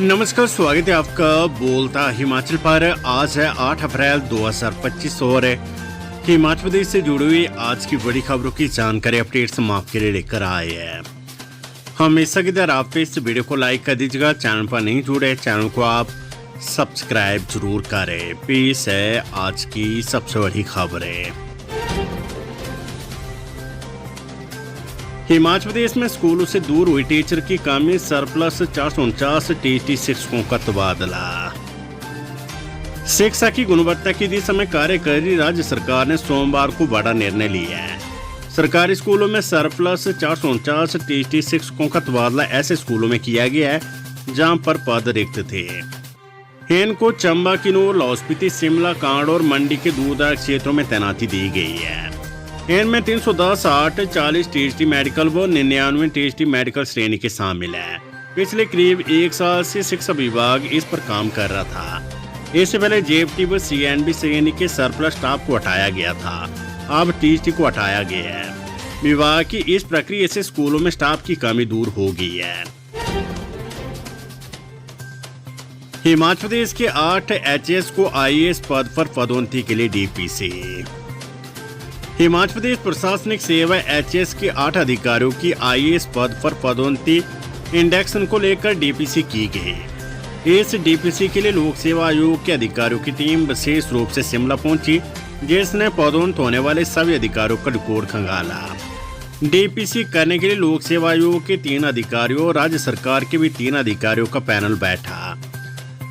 नमस्कार, स्वागत है आपका बोलता हिमाचल पर। आज है 8 अप्रैल 2025 और हिमाचल प्रदेश से जुड़ी हुई आज की बड़ी खबरों की जानकारी अपडेट्स हम आपके लिए लेकर आए हैं। हमेशा की तरह आप इस वीडियो को लाइक कर दीजिएगा। चैनल पर नहीं जुड़े, चैनल को आप सब्सक्राइब जरूर करें। पेश है आज की सबसे बड़ी खबरें। हिमाचल प्रदेश में स्कूलों से दूर हुई टीचर की कमी, सरप्लस 449 टीटी शिक्षकों का तबादला। शिक्षा की गुणवत्ता की दिशा में कार्य कर रही राज्य सरकार ने सोमवार को बड़ा निर्णय लिया है। सरकारी स्कूलों में सरप्लस 449 टीटी शिक्षकों का तबादला ऐसे स्कूलों में किया गया है जहां पर पद रिक्त थे। इनको चंबा, किन्नौर, लाहौल स्पीति, शिमला, कांड और मंडी के दूरदराज क्षेत्रों में तैनाती दी गई है। इनमें 310, 8, 40 टीएचडी मेडिकल व 99 टीएचडी मेडिकल श्रेणी के शामिल है। पिछले करीब 1 साल से शिक्षा विभाग इस पर काम कर रहा था। इससे पहले जेएफटी व सीएनबी श्रेणी के सरप्लस स्टाफ को हटाया गया था, अब टीएचडी को हटाया गया है। विभाग की इस प्रक्रिया से स्कूलों में स्टाफ की कमी दूर हो गई है। हिमाचल प्रदेश के 8 एचएस को आईएएस पद पर पदोन्नति के लिए डीपीसी। हिमाचल प्रदेश प्रशासनिक सेवा एचएस के 8 अधिकारियों की आईएएस पद पर पदोन्नति इंडेक्शन को लेकर डीपीसी की गई। इस डीपीसी के लिए लोक सेवा आयोग के अधिकारियों की टीम विशेष रूप से शिमला पहुंची, जिसने पदोन्नत होने वाले सभी अधिकारियों का रिकॉर्ड खंगाला। डीपीसी करने के लिए लोक सेवा आयोग के 3 अधिकारियों और राज्य सरकार के भी 3 अधिकारियों का पैनल बैठा,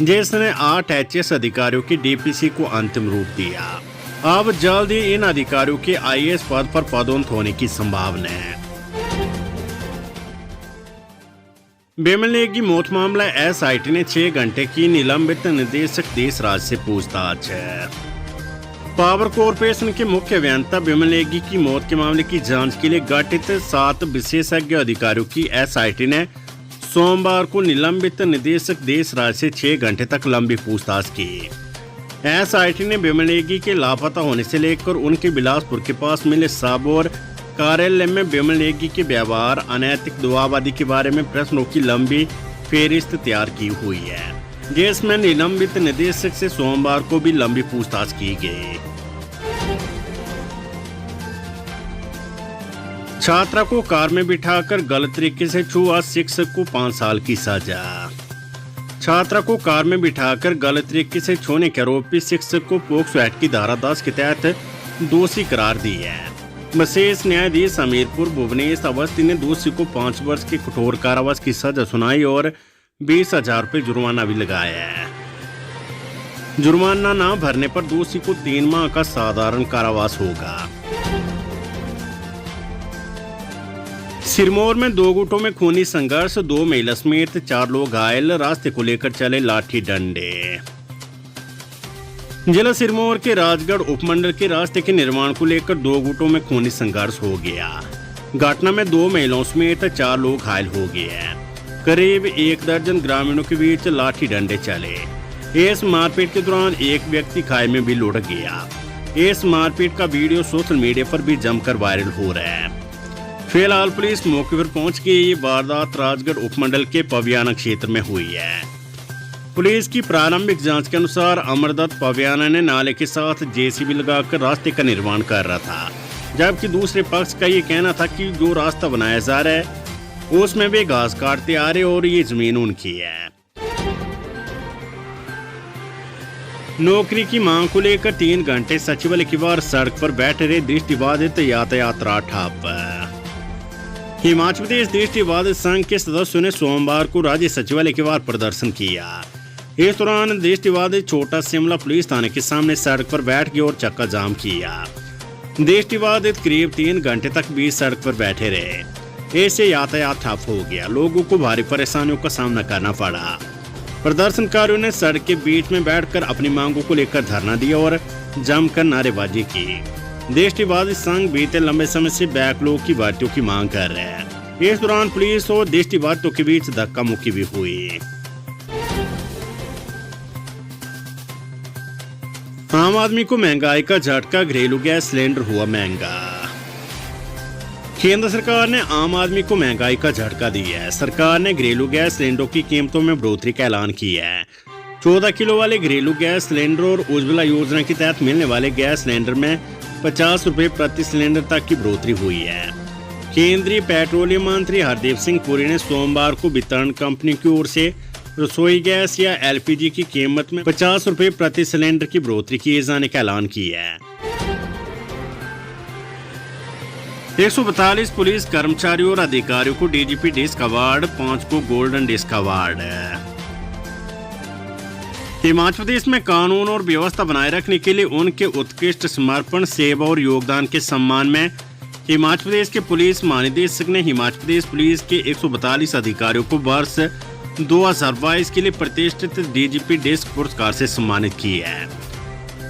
जिसने 8 एचएस अधिकारियों की डीपीसी को अंतिम रूप दिया। अब जल्द ही इन अधिकारियों के आईएएस पद पर पदोन्नत होने की संभावना है। बेमन की मौत मामला, एसआईटी ने 6 घंटे की निलंबित निदेशक देशराज से पूछताछ है। पावर कॉरपोरेशन के मुख्य अभियंता बेमन नेगी की मौत के मामले की जांच के लिए गठित 7 विशेषज्ञ अधिकारियों की एसआईटी ने सोमवार को निलंबित निदेशक देशराज से 6 घंटे तक लंबी पूछताछ की। एसआईटी ने बेमन नेगी के लापता होने से लेकर उनके बिलासपुर के पास मिले शव और कार्यालय में बेमन नेगी के व्यवहार, अनैतिक दबाव आदि के बारे में प्रश्नों की लंबी फेहरिस्त तैयार की हुई है, जिसमें निलंबित निदेशक से सोमवार को भी लंबी पूछताछ की गई। छात्रा को कार में बिठाकर गलत तरीके से छुआ, शिक्षक को 5 साल की सजा। छात्रा को कार में बिठाकर गलत तरीके से छूने के आरोपी शिक्षक को पोक्सो एक्ट की धारा 10 के तहत दोषी करार दी है। विशेष न्यायाधीश हमीरपुर भुवनेश अवस्थी ने दोषी को 5 वर्ष के कठोर कारावास की सजा सुनाई और 20,000 रुपये जुर्माना भी लगाया है। जुर्माना न भरने पर दोषी को 3 माह का साधारण कारावास होगा। सिरमौर में 2 गुटों में खूनी संघर्ष, 2 महिला समेत 4 लोग घायल, रास्ते को लेकर चले लाठी डंडे। जिला सिरमौर के राजगढ़ उपमंडल के रास्ते के निर्माण को लेकर 2 गुटों में खूनी संघर्ष हो गया। घटना में 2 महिलाओं समेत 4 लोग घायल हो गए हैं। करीब 1 दर्जन ग्रामीणों के बीच लाठी डंडे चले। इस मारपीट के दौरान एक व्यक्ति खाई में भी लुढ़क गया। इस मारपीट का वीडियो सोशल मीडिया पर भी जमकर वायरल हो रहा है। फिलहाल पुलिस मौके पर पहुंच गई। ये वारदात राजगढ़ उपमंडल के पवियाना क्षेत्र में हुई है। पुलिस की प्रारंभिक जांच के अनुसार अमरदत्त पवियाना ने नाले के साथ जेसीबी लगाकर रास्ते का निर्माण कर रहा था, जबकि दूसरे पक्ष का ये कहना था कि जो रास्ता बनाया जा रहा है उसमें वे घास काटते आ रहे और ये जमीन उनकी है। नौकरी की मांग को लेकर 3 घंटे सचिवालय के बाहर सड़क पर बैठे रहे दृष्टिबाधित, यातायात ठप। हिमाचल प्रदेश दृष्टिबाधित संघ के सदस्यों ने सोमवार को राज्य सचिवालय के बाहर प्रदर्शन किया। इस दौरान दृष्टिबाधित छोटा शिमला पुलिस थाने के सामने सड़क पर बैठ गए और चक्का जाम किया। दृष्टिबाधित करीब 3 घंटे तक बीच सड़क पर बैठे रहे। इससे यातायात ठप हो गया, लोगों को भारी परेशानियों का सामना करना पड़ा। प्रदर्शनकारियों ने सड़क के बीच में बैठकर अपनी मांगों को लेकर धरना दिया और जमकर नारेबाजी की। दृष्टिबाधित संघ बीते लंबे समय से बैकलॉग की भर्तियों की मांग कर रहे हैं। इस दौरान पुलिस और दृष्टिबाधितों के बीच धक्का मुक्की भी हुई। आम आदमी को महंगाई का झटका, घरेलू गैस सिलेंडर हुआ महंगा। केंद्र सरकार ने आम आदमी को महंगाई का झटका दिया है। सरकार ने घरेलू गैस सिलेंडरों की कीमतों में बढ़ोतरी का ऐलान किया है। 14 किलो वाले घरेलू गैस सिलेंडर और उज्ज्वला योजना के तहत मिलने वाले गैस सिलेंडर में 50 रुपए प्रति सिलेंडर तक की बढ़ोतरी हुई है। केंद्रीय पेट्रोलियम मंत्री हरदीप सिंह पुरी ने सोमवार को वितरण कंपनी की ओर से रसोई गैस या LPG की कीमत में 50 रुपए प्रति सिलेंडर की बढ़ोतरी किए जाने का ऐलान किया है। 142 पुलिस कर्मचारियों और अधिकारियों को DGP डिस्क अवार्ड, 5 को golden disc award. Himachal Pradesh में कानून और व्यवस्था बनाए रखने के लिए उनके उत्कृष्ट समर्पण, सेवा और योगदान के सम्मान में हिमाचल प्रदेश के पुलिस महानिदेशक ने हिमाचल प्रदेश पुलिस के 142 अधिकारियों को वर्ष 2022 के लिए प्रतिष्ठित DGP डिस्क पुरस्कार से सम्मानित किया है।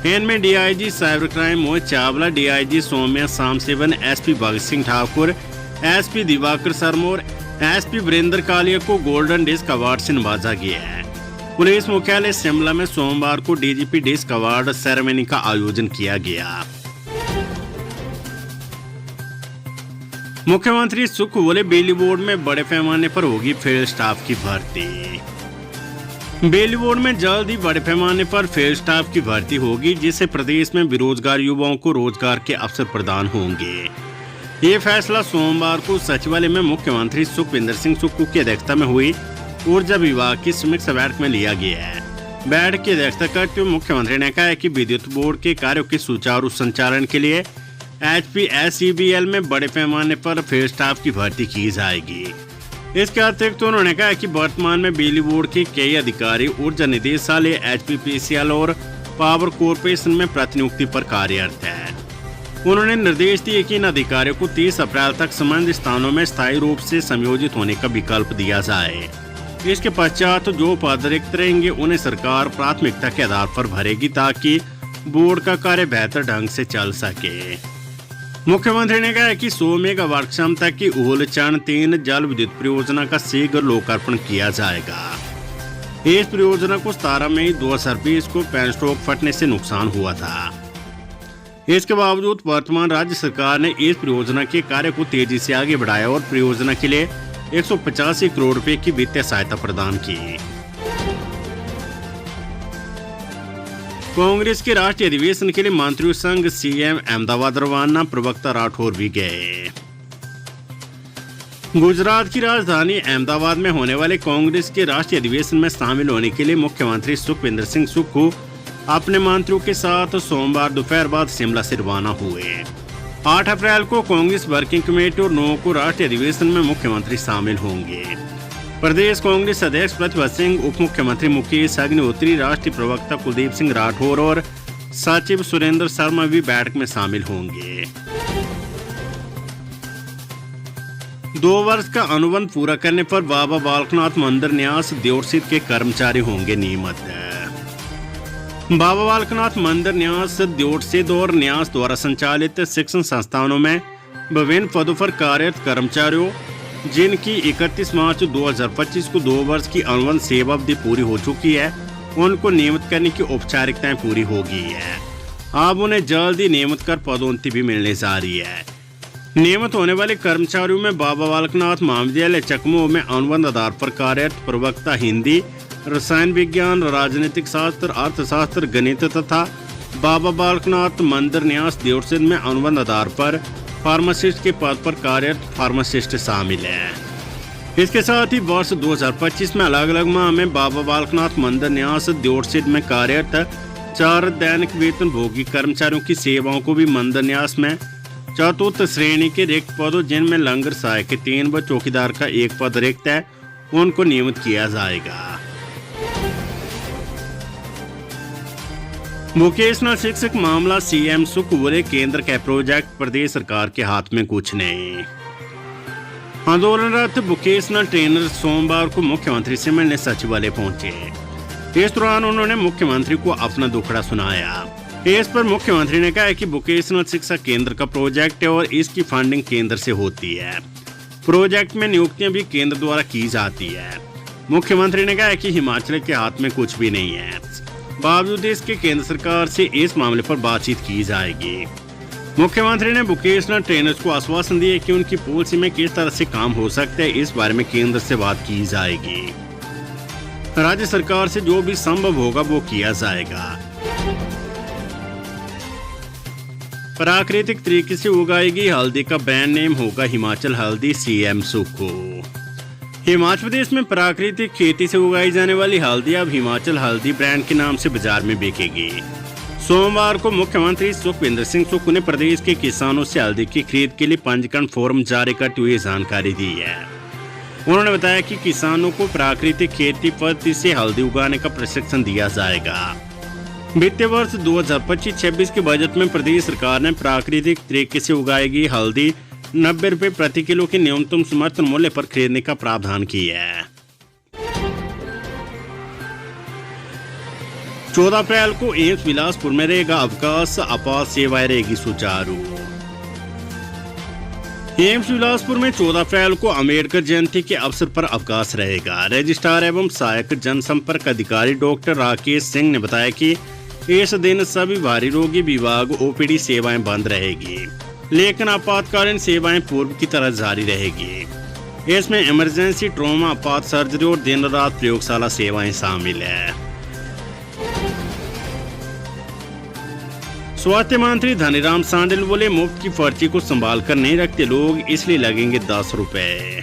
इनमें DIG cyber crime Mohit Chawla, DIG Saumya सामसेवन, SP Bhagat Singh Thakur, SP Diwakar Sharma और SP वीरेंद्र कालिया को गोल्डन डिस्क अवार्ड से नवाजा गया है। पुलिस मुख्यालय शिमला में सोमवार को DGP डिस्क अवार्ड सेरेमनी का आयोजन किया गया। मुख्यमंत्री सुख बोले, बिजली बोर्ड में बड़े पैमाने पर होगी फील्ड स्टाफ की भर्ती। बिजली बोर्ड में जल्द ही बड़े पैमाने पर फील्ड स्टाफ की भर्ती होगी, जिससे प्रदेश में बेरोजगार युवाओं को रोजगार के अवसर प्रदान होंगे। ये फैसला सोमवार को सचिवालय में मुख्यमंत्री सुखविंदर सिंह सुक्खू की अध्यक्षता में हुई ऊर्जा विभाग की समीक्षा बैठक में लिया गया है। बैठक की अध्यक्षता करते हुए मुख्यमंत्री ने कहा कि विद्युत बोर्ड के कार्यों के सुचारू संचालन के लिए HPSCBL में बड़े पैमाने पर फील्ड स्टाफ की भर्ती की जाएगी। इसके अतिरिक्त उन्होंने कहा कि वर्तमान में बिजली बोर्ड के कई अधिकारी ऊर्जा निदेशालय, HPPCL और पावर कॉरपोरेशन में प्रतिनियुक्ति पर कार्यरत है। उन्होंने निर्देश दिए कि इन अधिकारियों को 30 अप्रैल तक संबंधित स्थानों में स्थायी रूप से संयोजित होने का विकल्प दिया जाए। इसके पश्चात जो पद रिक्त रहेंगे उन्हें सरकार प्राथमिकता के आधार पर भरेगी, ताकि बोर्ड का कार्य बेहतर ढंग से चल सके। मुख्यमंत्री ने कहा कि 100 मेगावाट क्षमता की उहुल-चरण 3 जल विद्युत परियोजना का शीघ्र लोकार्पण किया जाएगा। इस परियोजना को 17 मई 2020 को पेनस्टॉक फटने से नुकसान हुआ था। इसके बावजूद वर्तमान राज्य सरकार ने इस परियोजना के कार्य को तेजी से आगे बढ़ाया और परियोजना के लिए 185 करोड़ रुपए की वित्तीय सहायता प्रदान की। कांग्रेस के राष्ट्रीय अधिवेशन के लिए मंत्रियों संग CM अहमदाबाद रवाना, प्रवक्ता राठौर भी गए। गुजरात की राजधानी अहमदाबाद में होने वाले कांग्रेस के राष्ट्रीय अधिवेशन में शामिल होने के लिए मुख्यमंत्री सुखविंदर सिंह सुक्खू अपने मंत्रियों के साथ सोमवार दोपहर बाद शिमला से रवाना हुए। 8 अप्रैल को कांग्रेस वर्किंग कमेटी और 9 को राष्ट्रीय अधिवेशन में मुख्यमंत्री शामिल होंगे। प्रदेश कांग्रेस अध्यक्ष प्रतिभा सिंह, उप मुख्यमंत्री मुकेश अग्निहोत्री, राष्ट्रीय प्रवक्ता कुलदीप सिंह राठौर और सचिव सुरेंद्र शर्मा भी बैठक में शामिल होंगे। 2 वर्ष का अनुबंध पूरा करने पर बाबा बालकनाथ मंदिर न्यास देवसीत के कर्मचारी होंगे नियमित। बाबा बालकनाथ मंदिर न्यास देवसीत और न्यास द्वारा संचालित शिक्षण संस्थानों में विभिन्न पदों पर कार्यरत कर्मचारियों जिनकी 31 मार्च 2025 को 2 वर्ष की अनुबंध सेवा अवधि पूरी हो चुकी है, उनको नियमित करने की औपचारिकताएं पूरी हो गई है। अब उन्हें जल्द ही नियमित कर पदोन्नति भी मिलने जा रही है। नियमित होने वाले कर्मचारियों में बाबा बालकनाथ महाविद्यालय चकमो में अनुबंध आधार पर कार्यरत प्रवक्ता हिंदी, रसायन विज्ञान, राजनीतिक शास्त्र, अर्थशास्त्र, गणित तथा बाबा बालकनाथ मंदिर न्यास देवसिंध में अनुबंध आधार पर फार्मासिस्ट के पद पर कार्यरत फार्मासिस्ट शामिल है। इसके साथ ही वर्ष 2025 में अलग अलग माह में बाबा बालकनाथ मंदिर न्यास देवसिंध में कार्यरत 4 दैनिक वेतन भोगी कर्मचारियों की सेवाओं को भी मंदिर न्यास में चतुर्थ श्रेणी के रिक्त पदों, जिनमें लंगर सहायक के 3 व चौकीदार का 1 पद रिक्त है, उनको नियमित किया जाएगा। वोकेशनल शिक्षक मामला CM सुख बोले, केंद्र का प्रोजेक्ट प्रदेश सरकार के हाथ में कुछ नहीं। आंदोलनरत वोकेशनल ट्रेनर सोमवार को मुख्यमंत्री से मिलने सचिवालय पहुंचे। इस दौरान उन्होंने मुख्यमंत्री को अपना दुखड़ा सुनाया। इस पर मुख्यमंत्री ने कहा कि वोकेशनल शिक्षा केंद्र का प्रोजेक्ट है और इसकी फंडिंग केंद्र से होती है। प्रोजेक्ट में नियुक्तियां भी केंद्र द्वारा की जाती है। मुख्यमंत्री ने कहा कि हिमाचल के हाथ में कुछ भी नहीं है, बावजूद इसके केंद्र सरकार से इस मामले पर बातचीत की जाएगी। मुख्यमंत्री ने वोकेशनल ट्रेनर्स को आश्वासन दिया कि उनकी पॉलिसी में किस तरह से काम हो सकता है, इस बारे में केंद्र से बात की जाएगी। राज्य सरकार से जो भी संभव होगा वो किया जाएगा। प्राकृतिक तरीके से उगाएगी हल्दी का ब्रांड नेम होगा हिमाचल हल्दी, सीएम सुक्खू। हिमाचल प्रदेश में प्राकृतिक खेती से उगाई जाने वाली हल्दी अब हिमाचल हल्दी ब्रांड के नाम से बाजार में बिकेगी। सोमवार को मुख्यमंत्री सुखविंदर सिंह सुक्खू ने प्रदेश के किसानों से हल्दी की खरीद के लिए पंजीकरण फॉर्म जारी करते हुए जानकारी दी है। उन्होंने बताया कि किसानों को प्राकृतिक खेती पद्धति से हल्दी उगाने का प्रशिक्षण दिया जाएगा। वित्तीय वर्ष 2025-26 के बजट में प्रदेश सरकार ने प्राकृतिक तरीके से उगाएगी हल्दी 90 रुपए प्रति किलो के न्यूनतम समर्थन मूल्य पर खरीदने का प्रावधान किया है। 14 अप्रैल को एम्स बिलासपुर में रहेगा अवकाश, आपात सेवाएं रहेगी सुचारू। एम्स बिलासपुर में 14 अप्रैल को अम्बेडकर जयंती के अवसर पर अवकाश रहेगा। रजिस्ट्रार एवं सहायक जनसंपर्क अधिकारी डॉक्टर राकेश सिंह ने बताया कि इस दिन सभी भारी रोगी विभाग ओपीडी सेवाएं बंद रहेगी, लेकिन आपातकालीन सेवाएं पूर्व की तरह जारी रहेगी। इसमें इमरजेंसी, ट्रॉमा, आपात सर्जरी और दिन रात प्रयोगशाला सेवाएं शामिल है। स्वास्थ्य मंत्री धनीराम शांडिल बोले, मुफ्त की पर्ची को संभाल कर नहीं रखते लोग, इसलिए लगेंगे 10 रुपए।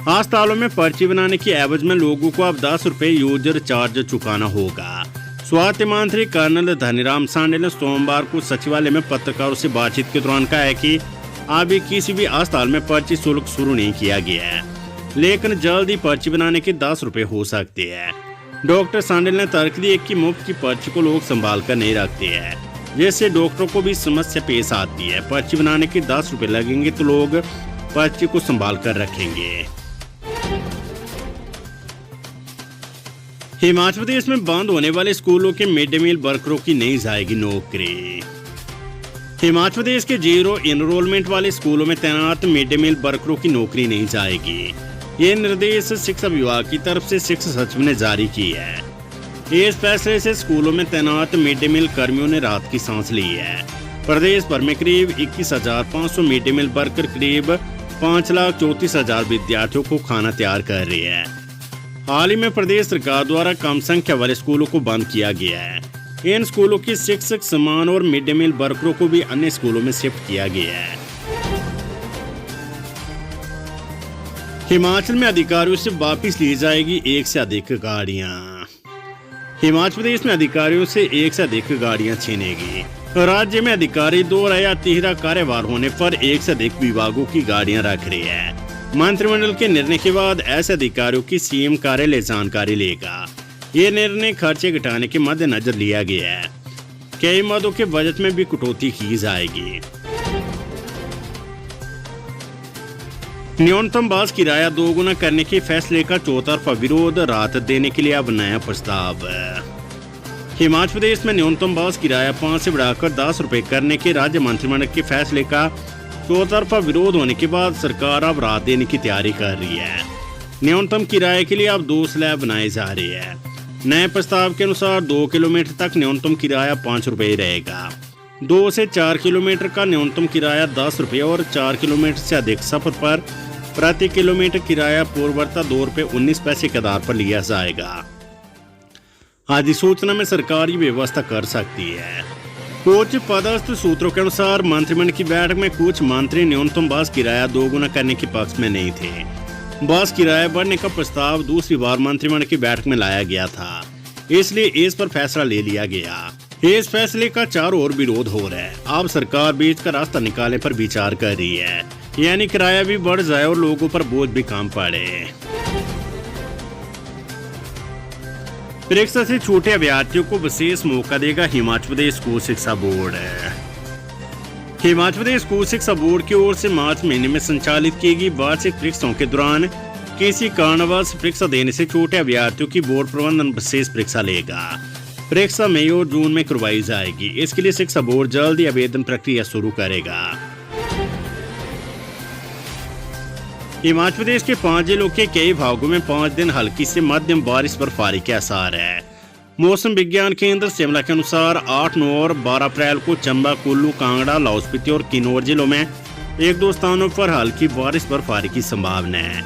अस्पतालों में पर्ची बनाने की एवज में लोगों को अब 10 रुपए यूजर चार्ज चुकाना होगा। स्वास्थ्य मंत्री कर्नल धनीराम शांडिल ने सोमवार को सचिवालय में पत्रकारों से बातचीत के दौरान कहा है कि अभी किसी भी अस्पताल में पर्ची शुल्क शुरू नहीं किया गया है, लेकिन जल्द ही पर्ची बनाने के 10 रुपए हो सकते हैं। डॉक्टर शांडिल ने तर्क दिया कि मुफ्त की पर्ची को लोग संभाल कर नहीं रखते हैं, जिससे डॉक्टरों को भी समस्या पेश आती है। पर्ची बनाने के 10 रुपए लगेंगे तो लोग पर्ची को संभाल कर रखेंगे। हिमाचल प्रदेश में बंद होने वाले स्कूलों के मिड डे मील वर्करों की नहीं जाएगी नौकरी। हिमाचल प्रदेश के 0 एनरोलमेंट वाले स्कूलों में तैनात मिड डे मील वर्करों की नौकरी नहीं जाएगी। ये निर्देश शिक्षा विभाग की तरफ से शिक्षा सचिव ने जारी की है। इस फैसले से स्कूलों में तैनात मिड डे मील कर्मियों ने राहत की सांस ली है। प्रदेश भर में करीब 21,500 मिड डे मील वर्कर करीब 5,34,000 विद्यार्थियों को खाना तैयार कर रही है। हाल ही में प्रदेश सरकार द्वारा कम संख्या वाले स्कूलों को बंद किया गया है। इन स्कूलों के शिक्षक समान और मिड डे मील वर्करों को भी अन्य स्कूलों में शिफ्ट किया गया है। हिमाचल में अधिकारियों से वापस ली जाएगी 1 से अधिक गाड़ियां। हिमाचल प्रदेश में अधिकारियों से 1 से अधिक गाड़ियां छीनेगी। राज्य में अधिकारी 2 या 3 कार्यभार होने पर 1 से अधिक विभागों की गाड़ियां रख रही है। मंत्रिमंडल के निर्णय के बाद ऐसे अधिकारियों की सीएम कार्यालय जानकारी लेगा। ये निर्णय खर्चे घटाने के मद्देनजर लिया गया है। कई मदों के बजट में भी कटौती की जाएगी। न्यूनतम बस किराया 2 गुना करने के फैसले का चौतरफा विरोध, राहत देने के लिए अब नया प्रस्ताव। हिमाचल प्रदेश में न्यूनतम बस किराया 5 से बढ़ाकर 10 रुपए करने के राज्य मंत्रिमंडल के फैसले का चौतरफा विरोध होने के बाद सरकार अब राहत देने की तैयारी कर रही है। न्यूनतम किराए के लिए अब 2 स्लैब बनाए जा रहे हैं। नए प्रस्ताव के अनुसार 2 किलोमीटर तक न्यूनतम किराया 5 रुपए रहेगा। 2 से 4 किलोमीटर का न्यूनतम किराया 10 रुपए और 4 किलोमीटर से अधिक सफर पर प्रति किलोमीटर किराया पूर्ववत 2 रुपए 19 पैसे के आधार पर लिया जाएगा। अधिसूचना में सरकार ये व्यवस्था कर सकती है। कुछ पदस्थ सूत्रों के अनुसार मंत्रिमंडल की बैठक में कुछ मंत्री न्यूनतम बस किराया 2 गुना करने के पक्ष में नहीं थे। बस किराया बढ़ने का प्रस्ताव दूसरी बार मंत्रिमंडल की बैठक में लाया गया था, इसलिए इस पर फैसला ले लिया गया। इस फैसले का चारों ओर विरोध हो रहा है। अब सरकार बीच का रास्ता निकालने पर विचार कर रही है, यानी किराया भी बढ़ जाए और लोगों पर बोझ भी कम पड़े। परीक्षा से छूटे अभ्यर्थियों को विशेष मौका देगा हिमाचल प्रदेश स्कूल शिक्षा बोर्ड। हिमाचल प्रदेश स्कूल शिक्षा बोर्ड की ओर से मार्च महीने में संचालित की गई वार्षिक परीक्षाओं के दौरान किसी कारणवश परीक्षा देने से छूटे अभ्यर्थियों की बोर्ड प्रबंधन विशेष परीक्षा लेगा। परीक्षा मई और जून में करवाई जाएगी। इसके लिए शिक्षा बोर्ड जल्द ही आवेदन प्रक्रिया शुरू करेगा। हिमाचल प्रदेश के 5 जिलों के कई भागों में 5 दिन हल्की से मध्यम बारिश बर्फबारी के आसार है। मौसम विज्ञान केंद्र शिमला के अनुसार 8, 9 और 12 अप्रैल को चंबा, कुल्लू, कांगड़ा, लाहौल स्पीति और किन्नौर जिलों में 1-2 स्थानों पर हल्की बारिश बर्फबारी की संभावना है।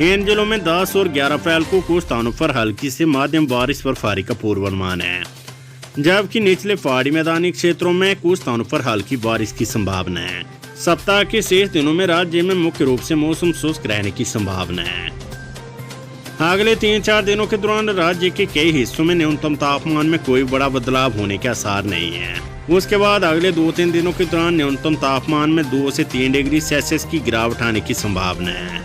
इन जिलों में 10 और 11 अप्रैल को कुछ स्थानों पर हल्की से मध्यम बारिश बर्फबारी का पूर्वानुमान है, जबकि निचले पहाड़ी मैदानी क्षेत्रों में कुछ स्थानों पर हल्की बारिश की संभावना है। सप्ताह के शेष दिनों में राज्य में मुख्य रूप से मौसम शुष्क रहने की संभावना है। अगले 3-4 दिनों के दौरान राज्य के कई हिस्सों में न्यूनतम तापमान में कोई बड़ा बदलाव होने के आसार नहीं है। उसके बाद अगले 2-3 दिनों के दौरान न्यूनतम तापमान में 2 से 3 डिग्री सेल्सियस की गिरावट आने की संभावना है।